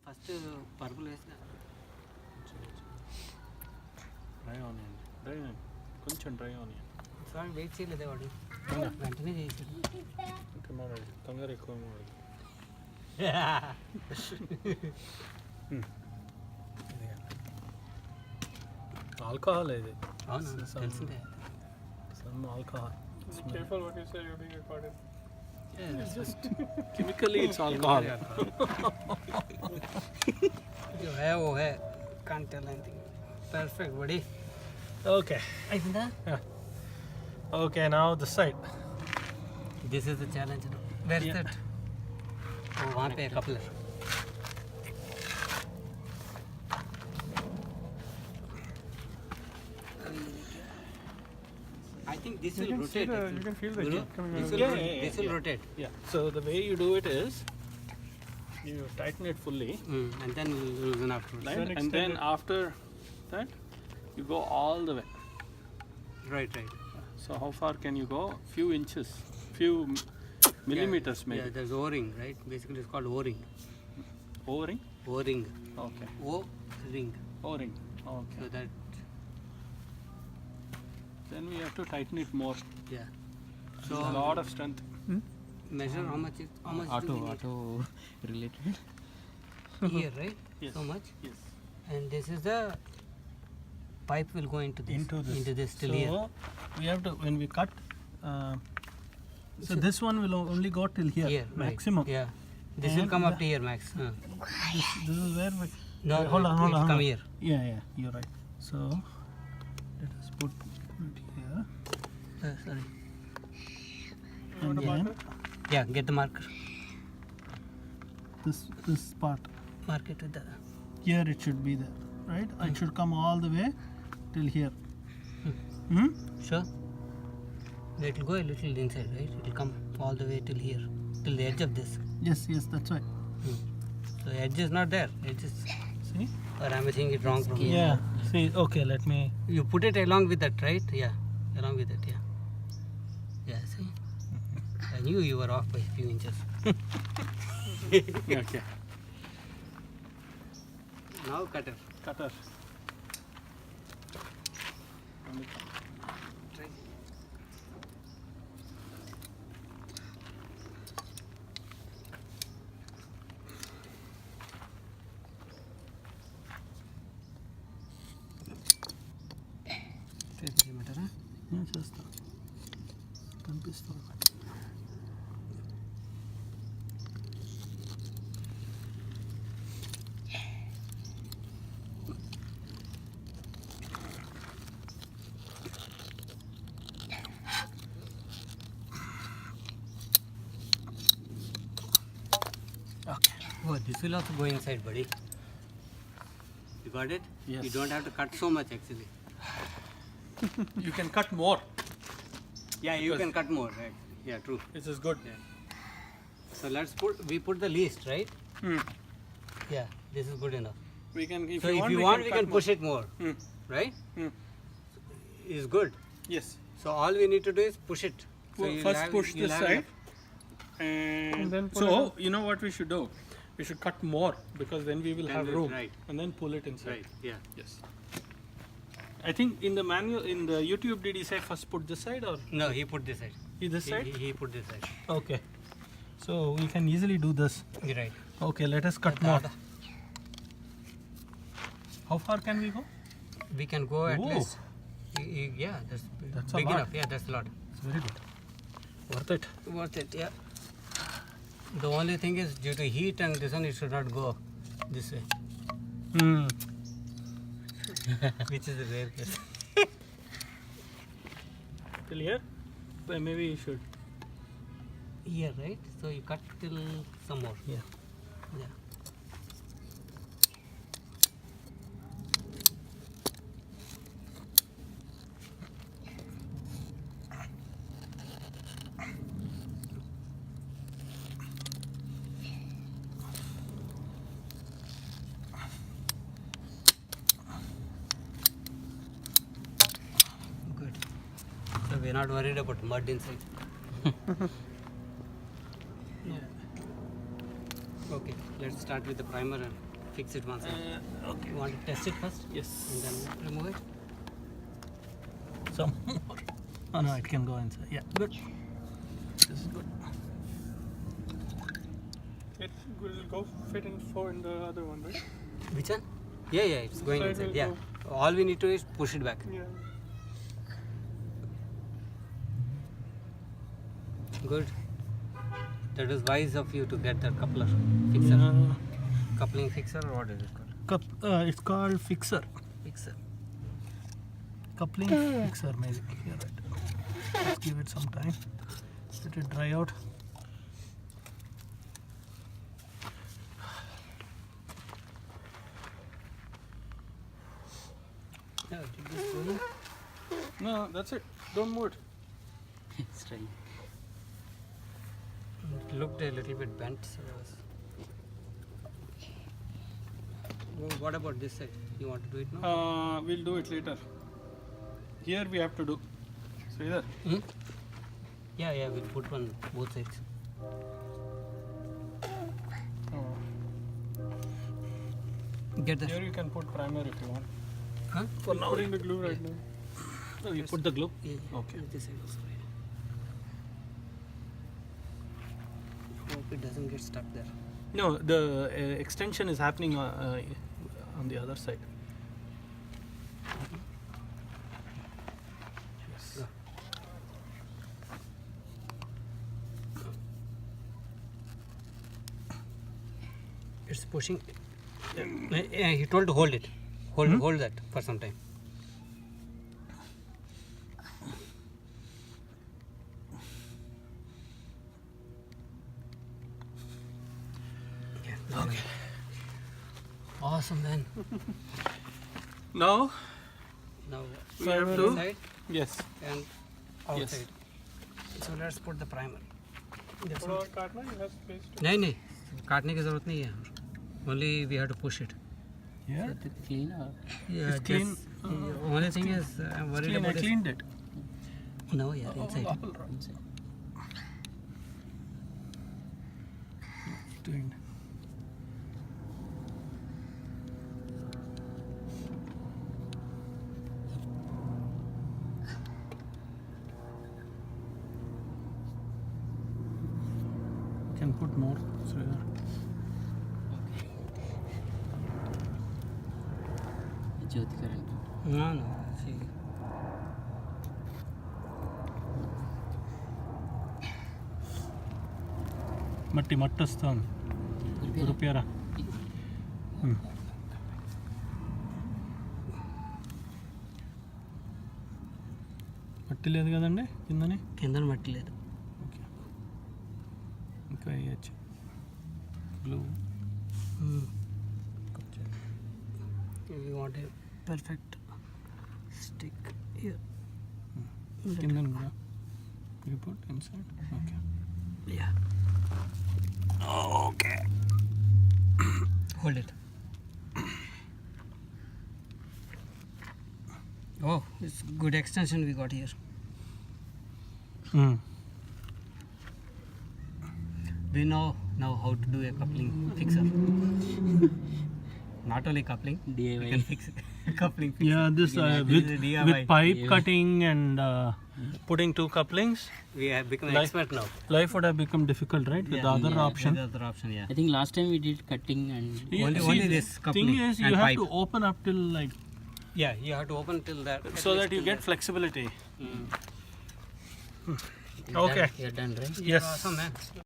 First పరుపులు వేసిన dry onion కొంచెం డ్రై ఆనియన్ సార్ వెయిట్ చేయలేదే వాడు వెంటనే చేసాడు అంటే మన తొందర ఎక్కువ ఆల్కహాల్ ఇది అవును తెలిసిందే some alcohol Careful what you say, you're being recorded. it's just chemically it's alcohol जो है वो है can't tell anything perfect buddy okay అయిపోయిందా okay now the side this is the challenge where is that oh वहाँ पे coupler I think this will rotate. You can feel the Guru, heat coming this out. will, this will rotate. yeah so the way you do it is you tighten it fully And then loosen afterwards. right? Then And then extend after that you go all the way. Right, right. So how far can you go? Few inches, few millimeters Yeah, maybe. there's O-ring, right? Basically it's called O-ring. O-ring? O-ring. Okay. O-ring. O-ring. Okay. So that, Then we have to tighten it more. yeah. So a lot of strength. Measure how much do we need? related. Here, right? Yes. So much. Yes. And this is the pipe will go into this. Into this. till so here. we have to when we cut. So this one will only go till here. Here, right. Maximum. Yeah. This will And come up to here max. This is where we. No, hold on. it come here. Yeah, you're right. So let us put it here. Sorry. And then Yeah, get the marker. this part. Mark it with the. Here it should be there, right? It should come all the way till here. Sure. It will go a little inside, right? It will come all the way till here, till the edge of this. Yes, that's right. So edge is not there. Edge is. See? Or am I saying it wrong from here? Yeah. See, okay, let me. You put it along with that, right? Yeah, along with it, yeah. Yeah, see? I knew you were off by a few inches. Okay. Now cutter. Cutter. Try. చేస్తా కనిపిస్తుంది Oh, this will also go inside, buddy. You got it? Yes. You don't have to cut so much actually. You can cut more. Yeah, you Because- can cut more, right? Yeah, true. This is good. Yeah. So we put the least, right? Yeah, this is good enough. We can if So you if want, you want, we cut can push it more, more. right? Is good. Yes. So all we need to do is push it. So Well, you'll first have- push you'll this have side. enough. And then put so it you know what we should do? We should cut more because then we will Then have we'll- room right. and then pull it inside. Right. Yeah. Yes. I think in the manual in the YouTube did he say first put this side or No, he put this side. this side? He put this side. Okay. So we can easily do this. You're right. Okay, let us cut more. How far can we go? We can go at Ooh. least. Yeah, that's That's a big lot. enough. Yeah, that's a lot. It's very good. Worth it. Worth it. Yeah. The only thing is due to heat and this one, it should not go this way, which is a rare case. Till here? Well, maybe you should. Here, right? So you cut till some more. Yeah. Yeah. Good. So we're not worried about mud inside. Yeah. Okay, let's start with the primer and fix it once. Okay. You want to test it first Yes. and then remove it? Some more. Oh no, it can go inside. Yeah, good. This is good. It will go fit in the other one, right? Which one? Yeah, it's going side inside. will Yeah. All we need to is push it back. Yeah. Good. That is wise of you to get the coupler fixer. Coupling fixer or what is it called? It's called fixer. Fixer. Coupling fixer, maybe. Yeah, right. Let's give it some time. Let it dry out. Yeah, did this go in? No, that's it. Don't move it. It's trying. It looked a little bit bent. So what about this side? You want to do it now? We'll do it later. Here we have to do. So either. Hmm? Yeah, we'll put one both sides. Get the. Here you can put primer if you want. Huh? For now, Putting the glue right now. oh, you put the glue. Yeah. Okay. This side also. Yeah. Hope it doesn't get stuck there. No, the extension is happening on the other side. Yes. Yeah. It's pushing. Yeah, he told to hold it. Hold that for some time. Yeah. Okay. Awesome, man. Now Now we have to. inside Yes. and outside. So let's put the primer. That's थोड़ा all. और काटना है, you have space to. नहीं काटने की जरूरत नहीं है. Only we have to push it. Yeah. Clean or? Yeah, It's clean. only thing is I'm worried Clean. I about cleaned it. No, yeah, inside. Inside. Cleaned. Can put more. So ज्योति करेंगे. No. See. మట్టి వస్తుంది రుపియారా మట్టి లేదు కదండి కిందని కిందన మట్టి లేదు. Okay ఇంకా వేయచ్చు glue We want a perfect stick here. కిందని కూడా you put inside okay Yeah. Okay. Hold it. Oh, it's good extension we got here. We know now how to do a coupling fixer. Not only coupling, DIY. We can fix it. Coupling fixer. yeah this with pipe cutting and putting two couplings We have become expert now. life would have become difficult right with the other option With the other option, yeah. I think last time we did cutting and Yeah, Only see, this the coupling thing is you and have pipe. to open up till like Yeah, you have to open till that. so that you get flexibility Mm. okay you're done, right? yes Awesome, man.